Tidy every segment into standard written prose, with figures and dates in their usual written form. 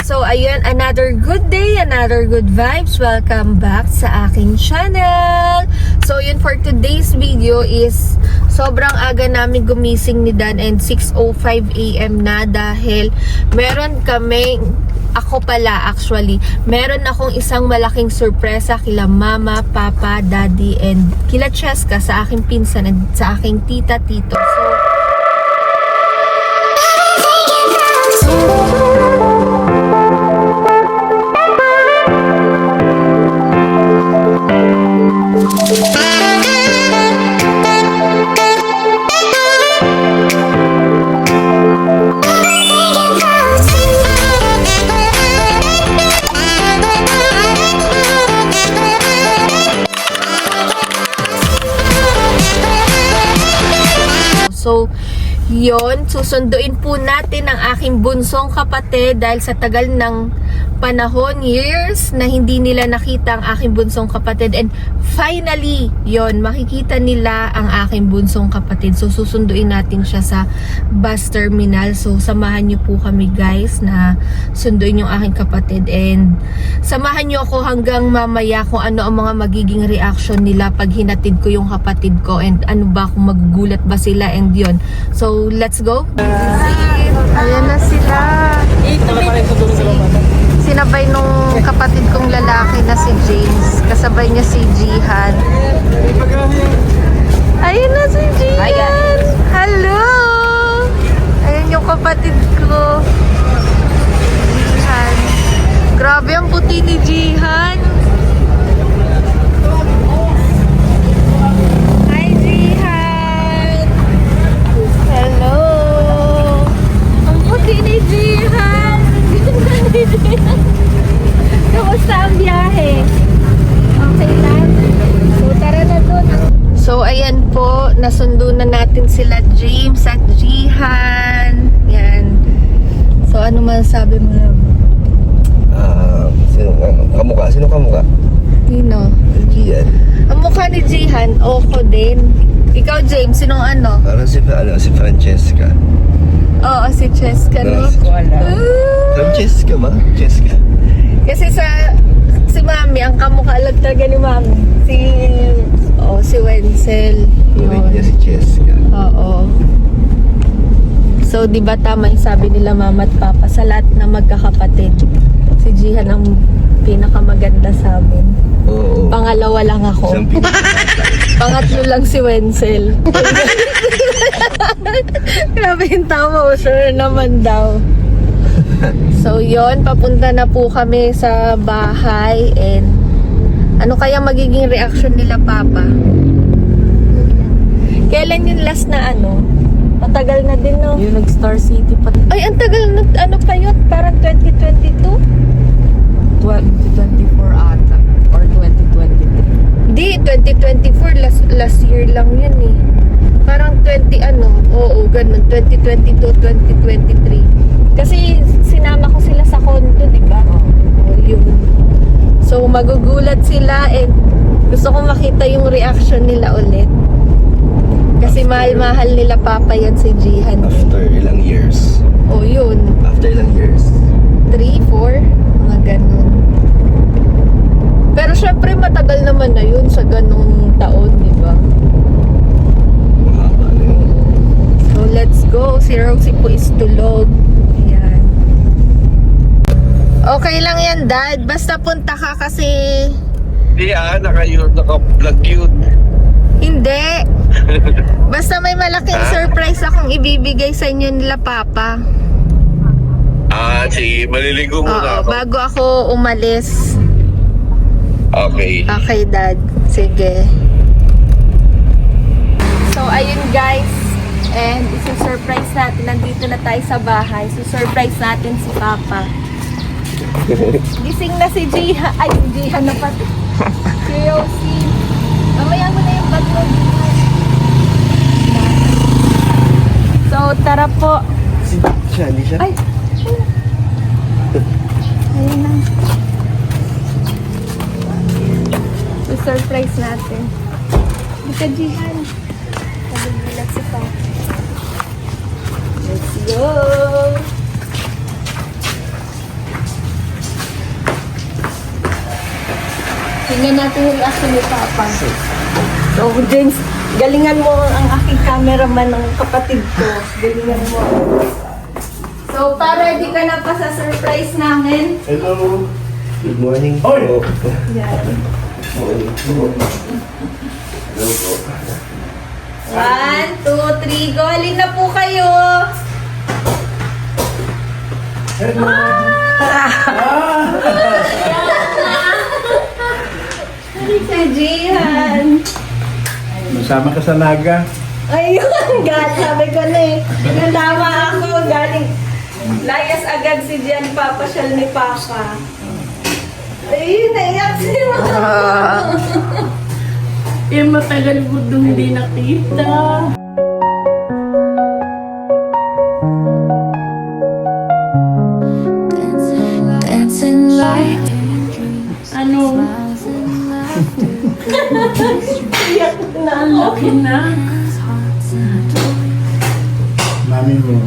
So, ayun, another good day, another good vibes. Welcome back sa aking channel. So, yun, for today's video is sobrang aga namin gumising ni Dan and 6:05 AM na dahil meron kaming, ako pala actually, meron akong isang malaking sorpresa kila mama, papa, daddy, and kila Cheska sa aking pinsan and sa aking tita, tito. So, yon, susunduin po natin ang aking bunsong kapatid dahil sa tagal ng panahon, years, na hindi nila nakita ang aking bunsong kapatid. And finally, yon, makikita nila ang aking bunsong kapatid. So, susunduin natin siya sa bus terminal. So, samahan niyo po kami guys na sunduin yung aking kapatid. And samahan niyo ako hanggang mamaya kung ano ang mga magiging reaction nila pag hinatid ko yung kapatid ko. And ano ba, kung magugulat ba sila and yon. So, let's go. Ayan na sila. Sinabay nung kapatid kong lalaki na si James. Kasabay niya si Jihan. Ayun na si Jihan. Hello! Ayun yung kapatid ko. Jihan. Grabe ang puti ni Jihan. Hi Jihan! Hello! Ang puti ni Jihan! Kamusta ang biyahe? Okay lang? So, tara na dun. So, ayan po. Nasundo na natin sila James at Jihan. Yan. So, ano masasabi mo na? Sino kamukha? Sino? Jihan. Ang mukha ni Jihan, Oko din. Ikaw, James, sinong ano? Parang si Francesca. Oo, si Cheska, no? Francesca ba? Cheska. Kasi si Mami, ang kamukha lang talaga ni Mami. Si Wenzel. Yun niya si Cheska. Oo. So, di ba tama yung sabi nila Mama at Papa, sa lahat na magkakapatid, si Jihan ang pinakamaganda sa amin. Oo. Pangalawa lang ako. Isang pinakabata. Pangatlo lang si Wenzel. Grabe yung tama, sure naman daw. So yon, papunta na po kami sa bahay. And ano kaya magiging reaction nila Papa? Kailan yung last na ano? Matagal na din, no? Yung nag-Star City pa. Ay, ang tagal na, ano pa yun? Parang 2022? 2024 ata. Or 2023. Di, 2024. Last year lang yun eh. Parang 20 ano. Oo, ganun. 2022, 2023. Kasi sinama ko sila sa condo, di ba? Oo, yun. So, magugulat sila and gusto kong makita yung reaction nila ulit. Kasi mahal-mahal nila Papa yan si Jihan. After ilang years. Oh, yun. After ilang years. 3, 4, mga ganun. Pero syempre matagal naman na yun sa ganung taon, di ba? Mahaba na yun. So, let's go. Si Rosie po is tulog. Ayan. Okay lang yan, Dad. Basta punta ka kasi... Hindi naka-vlog yun. Hindi. Basta may malaking surprise akong ibibigay sa inyo nila Papa. Sige, maliligo Oo, muna ako. bago ako umalis. Okay. Okay, Dad. Sige. So, ayun guys. And isi-surprise natin. Nandito na tayo sa bahay. So-surprise natin si Papa. Gising na si Jihan. Ay, si Jihan na pati. Si Rosie. Mamaya mo na yung bag mo. So, tara po. Hindi siya. Ay! Ayun na. So-surprise natin. Dito, Jihan. Nagugulat si Papa. Let's go! Tingnan natin yung reaction ni Papa. So, James, galingan mo ang aking cameraman ng kapatid ko. Galingan mo. So, para di ka na pa sa surprise namin. Hello. Good morning Oy! po. Yan. Morning po. Hello po. 1, 2, 3, go! Halin na po kayo! Si Jihan. Masama ka sa naga. Ayun, sabi ko na eh. Nandama ako, galing. Layas agad si Jihan, papasyal ni Papa. Ayun, naiyak si Mama. Eh, matagal mo doon hindi nakita. Dancing like Ano? Iyak na. Okay na. Mami mo.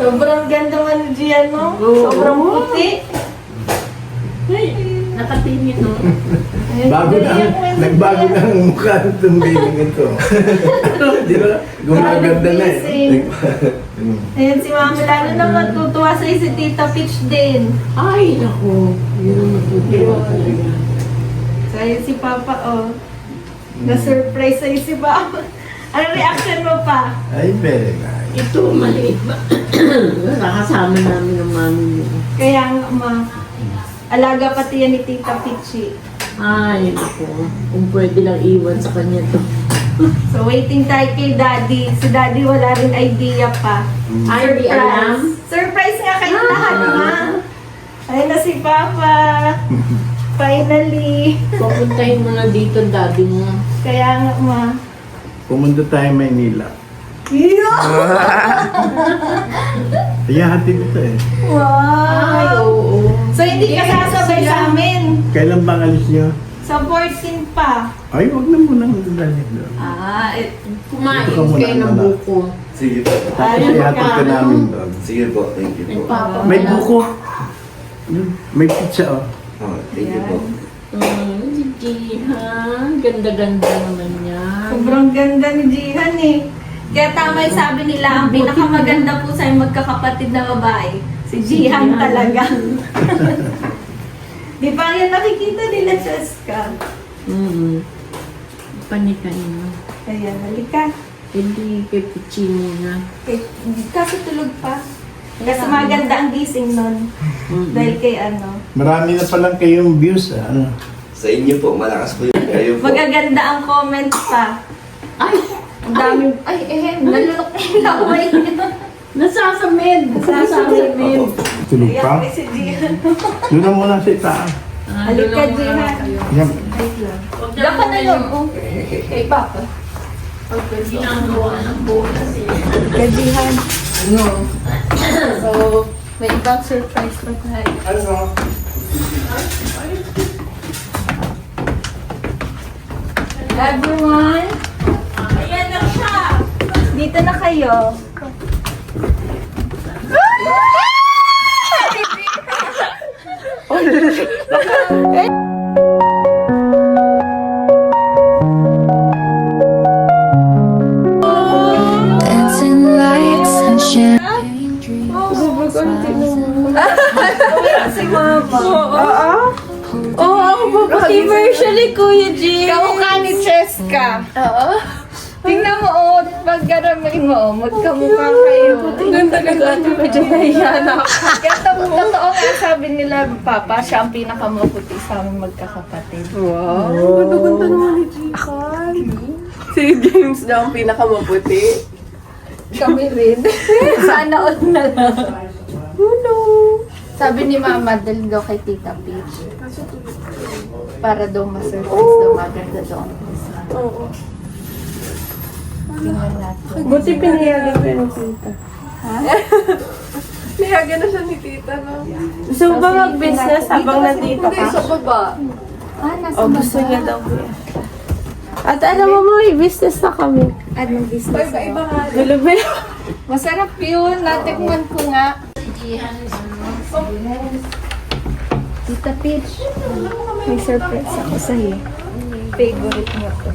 Sobrang ganda man ni Jihan, no? Oo. Sobrang puti. Ay, nakatingin, no? Bago na, nagbago na ang mukha ng baby ito. Di ba? Gumaganda na eh. Ayan si Mama, lalo na matutuwa sa'yo si Tita Peach din. Ay, naku. Yun ang natutuwa talaga. Sa'yo si Papa, oh. Na-surprise sa'yo si Papa. Ano reaction mo pa? Ay, very nice. Ito, maliit ba? Nakasama namin ang mami niya. Kaya nga, Ma. Alaga pati yan ni Tita Peachy. Ay, naku. Kung pwede lang iwan sa kanya to. So, waiting tayo kay Daddy. Si Daddy wala rin idea pa. Ay, di alam. Surprise nga kayo lahat, Ma. Ayun na si Papa. Finally. Pupuntahin mo na dito, daddy mo. Kaya nga, Ma. Pumunta tayo Maynila. Yeah! Kaya hatid ito eh. Ay, Wow! oo. So, hindi ka sasabay sa amin. Kailan bang alis niyo? Sa 14 pa. Ay, wag na muna magdadalik doon. Kumain Dito ka muna, kayo ng anak. buko. Sige po. Tapos ihatid ka namin doon. Sige po. Thank you po. May buko. May pizza oh. Oh, thank you po. Si Jihan. Ganda-ganda naman yan. Sobrang ganda ni Jihan eh. Kaya tama yung sabi nila, ang pinakamaganda po sa magkakapatid na babae. Si Jihan talaga. Di ba yan nakikita nila, Cheska? Panikain mo. Ayan, halika. Hindi kay Pichi muna. Eh, kaso tulog pa. Kasi maganda ang gising nun. Dahil kay ano. Marami na palang kayong views ah. Ano? Sa inyo po, malakas po yung kayo po. Magaganda ang comments pa. Ay! Ang daming... Ay, nalulok na yung laway. Nasasamid! Nasasamid! Tulog Ayan, pa? may si Jihan. Doon na muna sa itaas. Halika, Jihan. Yan. Diyan ka na yun. Oh. Kay Papa. Ginagawa ng bonus eh. Halika, Jihan. So, may ibang surprise pa tayo. Ano? Everyone, ayan na siya. Dito na kayo. dancing like sunshine dreams. Si Mama. Oo, ako puputi version ni Kuya G. Kamukha ni Cheska. Oo. Tingnan mo, oh, pag garamin mo, oh, magkamukha kayo. Ganda ka ito, medyo nahiya na ako. Kaya totoo nga sabi nila, Papa, siya ang pinakamaputi sa aming magkakapatid. Wow, ganda naman ni Jihan. Si James daw ang pinakamaputi. Kami rin. Sana all na lang. Sabi ni Mama, dahil daw kay Tita Peach. Para daw ma-surprise daw maganda daw ang isa. Oo. Tingnan natin. Buti pinayagan ko yung tita. Ha? Pinayagan na siya ni tita, no? Gusto mo ba mag-business habang nandito ka? Sa baba. Ah, nasa O, gusto niya daw ko yan. At alam mo, may business na kami. Anong business mo? Gulubin. Masarap yun. Natikman ko nga. Tita Peach, may surprise ako sa'yo. Favorite mo to.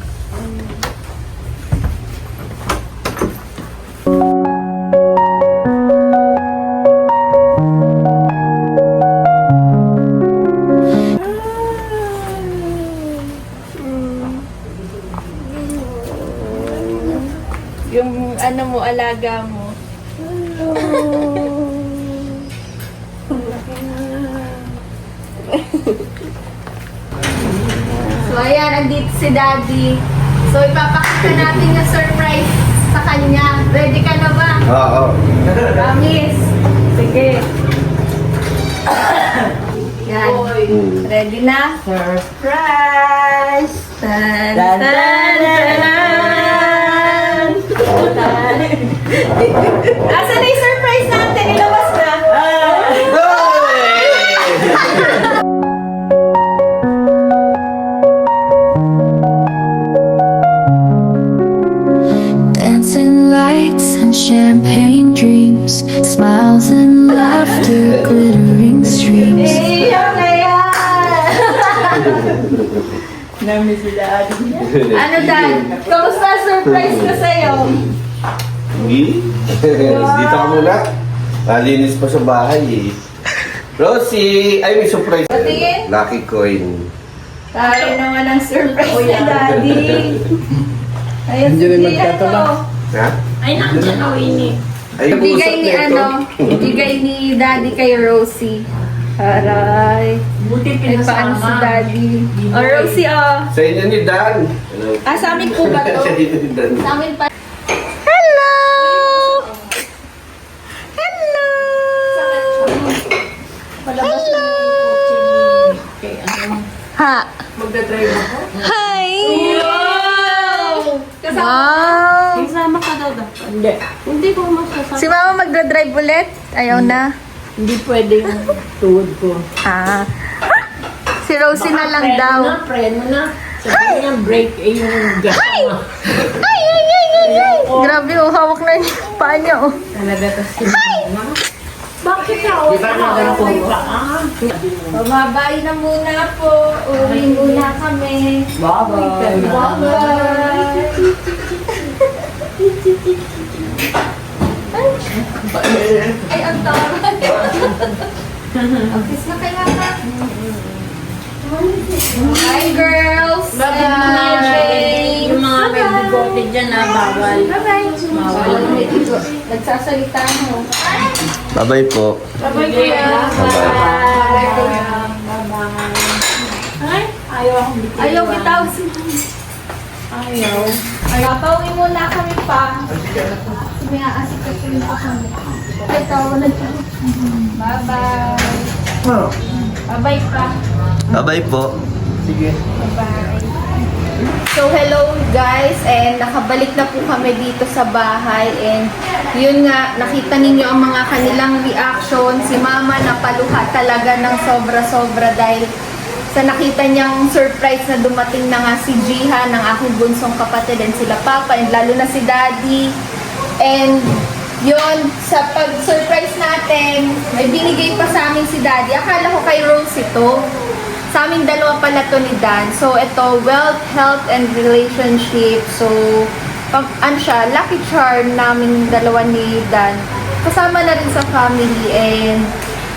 Yung ano mo, alaga mo. So, ayan, andito si Daddy. So, ipapakita natin yung surprise sa kanya. Ready ka na ba? Oo. Promise. Sige. Yan. Ready na? Surprise! Tan, tan, tan, tan. Asan na yung surprise natin? Ilabas na. Dancing lights and champagne dreams, smiles and laughter, glittering streams. Iyak na yan! Ano, Dad? Kamusta surprise ko sa'yo? Dito ka muna. Malinis pa sa bahay eh. Rosie! Ay, may surprise. Patingin. Lucky coin. Tayo naman ang surprise ni Daddy. Ayun, Hindi rin sige, magkataba. Ha? Ay, nandiyan ako ini. Ay, Bigay usap ni na ito. bigay ni Daddy kay Rosie. Aray. Buti Ay, paano si pinasama. Daddy? Oh, Rosie, oh. Sa inyo ni Dan. Ah, sa amin po ba to? Sa inyo ni Dan. Sa amin pa. Hello! Hello! Hello! Ha? Magdadrive ako. Hi! Wow! Wow! Kasama ka daw dapat. Hindi. Hindi ko masasama. Si Mama magdadrive ulit? Ayaw na. Hindi pwede yung tuhod ko. Ah. Si Rosie na lang daw. Preno na. Sabi niya, break yung gas mo. Ay, ay, ay, ay, ay. Grabe, oh, hawak na niya yung paa niya, oh. Talaga tas sinama. Bakit ako? Di ba nagawin pa? Bumabay na muna po. Uwi muna kami. Bye-bye. Ay, ang tawa. Ang kiss na kaya ka. Hi, girls. Bye-bye. Yung mga may bigote dyan na bawal. Bye-bye. Bawal. Nagsasalita mo. Bye-bye po. Bye-bye, kuya. Ay, ayaw akong bitiwan. Ayaw bitaw si Ayaw. Pauwi muna kami pa. May aasik kasi pa kami. Ay, tawa na siya. Bye-bye. Bye-bye pa. Bye-bye po. Sige. Bye-bye. So, hello guys, and nakabalik na po kami dito sa bahay, and yun nga, nakita ninyo ang mga kanilang reaction. Si Mama napaluha talaga ng sobra-sobra dahil sa nakita niyang surprise na dumating na nga si Jiha ng aking bunsong kapatid, and sila Papa, and lalo na si Daddy. And yun, sa pag-surprise natin, may binigay pa sa amin si Daddy. Akala ko kay Rose ito. Sa amin dalawa pala to ni Dan. So, ito, wealth, health, and relationship. So, ano siya, lucky charm namin dalawa ni Dan. Kasama na rin sa family. And,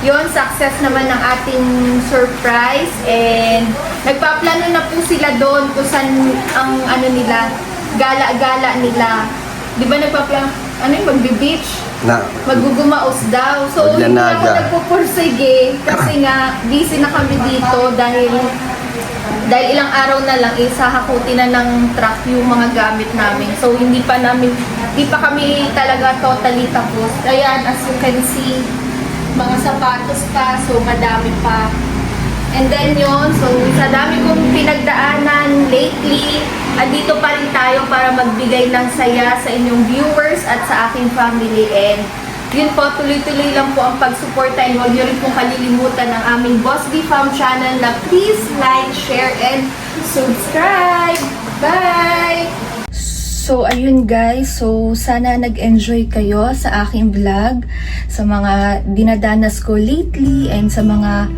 yun, success naman ng ating surprise. And, nagpaplano na po sila doon kung saan ang ano nila, gala-gala nila. Di ba nagpaplano, ano yung magbe-beach? Na. Magugumaos daw. So, hindi na ako Maglanaga. nagpupursige kasi nga busy na kami dito dahil ilang araw na lang hahakutin na ng truck yung mga gamit namin. So, hindi pa kami talaga totally tapos. Ayan, as you can see, mga sapatos pa, so madami pa. And then yun, so sa dami kong pinagdaanan lately, andito pa rin tayo para magbigay ng saya sa inyong viewers at sa aking family. And yun po, tuloy-tuloy lang po ang pagsuporta, and huwag nyo rin pong kalilimutan ng aming Boss B Fam channel na please like, share, and subscribe! Bye! So, ayun guys. So, sana nag-enjoy kayo sa aking vlog, sa mga dinadanas ko lately, and sa mga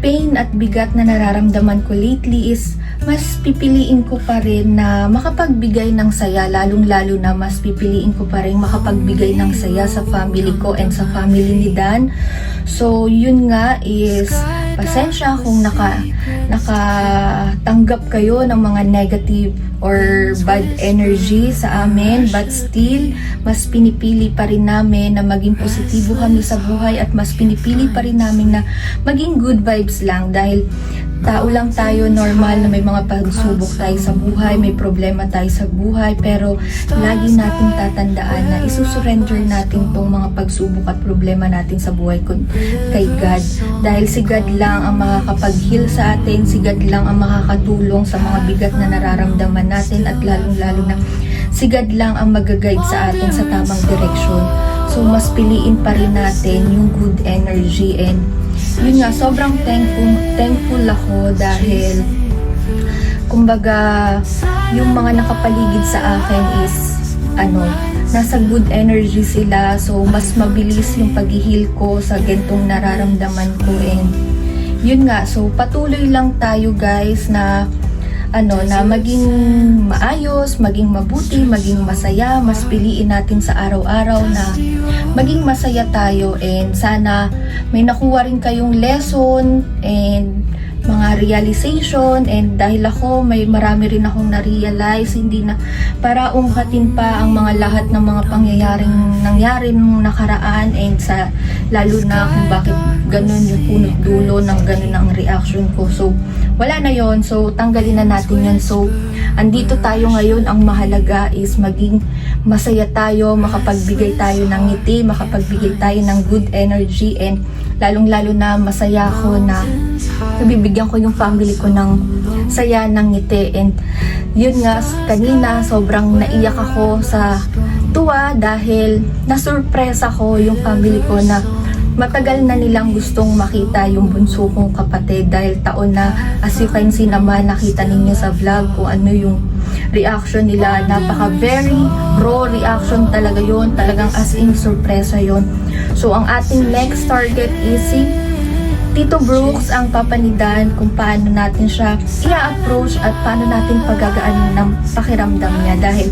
pain at bigat na nararamdaman ko lately is mas pipiliin ko pa rin na makapagbigay ng saya, lalong-lalo na mas pipiliin ko pa rin makapagbigay ng saya sa family ko and sa family ni Dan. So, yun nga is pasensya kung nakatanggap kayo ng mga negative or bad energy sa amin, but still, mas pinipili pa rin namin na maging positibo kami sa buhay at mas pinipili pa rin namin na maging good vibes lang dahil tao lang tayo, normal na may mga pagsubok tayo sa buhay, may problema tayo sa buhay, pero lagi nating tatandaan na isusurrender natin tong mga pagsubok at problema natin sa buhay kay God. Dahil si God lang ang makakapag-heal sa atin, si God lang ang makakatulong sa mga bigat na nararamdaman natin at lalong-lalo na si God lang ang mag-guide sa atin sa tamang direksyon. So mas piliin pa rin natin yung good energy and yun nga, sobrang thankful ako dahil kumbaga yung mga nakapaligid sa akin is nasa good energy sila, so mas mabilis yung pag-heal ko sa gantong nararamdaman ko and yun nga, so patuloy lang tayo guys na na maging maayos, maging mabuti, maging masaya, mas piliin natin sa araw-araw na maging masaya tayo and sana may nakuha rin kayong lesson and mga realization and dahil ako marami rin akong na-realize, hindi na para ungkatin pa ang mga lahat ng mga pangyayaring nangyari nung nakaraan and sa lalo na kung bakit ganun yung punot dulo ng ganun ang reaction ko. So wala na yon, so tanggalin na natin yan. So andito tayo ngayon, ang mahalaga is maging masaya tayo, makapagbigay tayo ng ngiti, makapagbigay tayo ng good energy and lalong-lalo na masaya ako na nabibigyan ko yung family ko ng saya, ng ngiti. And yun nga, kanina sobrang naiyak ako sa tuwa dahil nasurpresa ko yung family ko na matagal na nilang gustong makita yung bunso kong kapatid dahil taon na, as you can see naman, nakita ninyo sa vlog kung ano yung reaction nila. Napaka very raw reaction talaga yon, talagang as in surpresa yon. So ang ating next target is si Tito Brooks, ang papa ni Dan, kung paano natin siya i-approach at paano natin pagagaanin ng pakiramdam niya dahil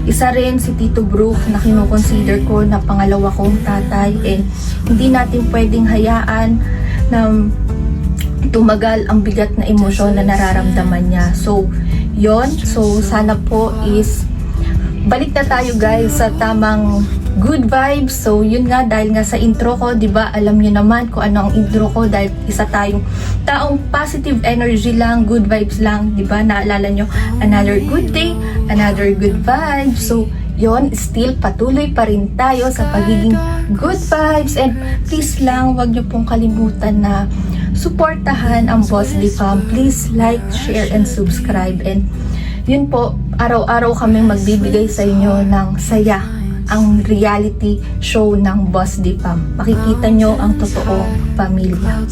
isa rin si Tito Brooks na kinoconsider ko na pangalawa kong tatay and hindi natin pwedeng hayaan na tumagal ang bigat na emosyon na nararamdaman niya. So, yon. So, sana po is balik na tayo guys sa tamang good vibes. So, yun nga, dahil nga sa intro ko, di ba, alam niyo naman kung ano ang intro ko dahil isa tayong taong positive energy lang, good vibes lang, di ba? Naalala nyo, another good day, another good vibes. So, yon, still patuloy pa rin tayo sa pagiging good vibes and please lang, wag nyo pong kalimutan na suportahan ang Boss D Fam. Please like, share, and subscribe. And yun po, araw-araw kaming magbibigay sa inyo ng saya, ang reality show ng Boss D Fam. Makikita nyo ang totoong pamilya.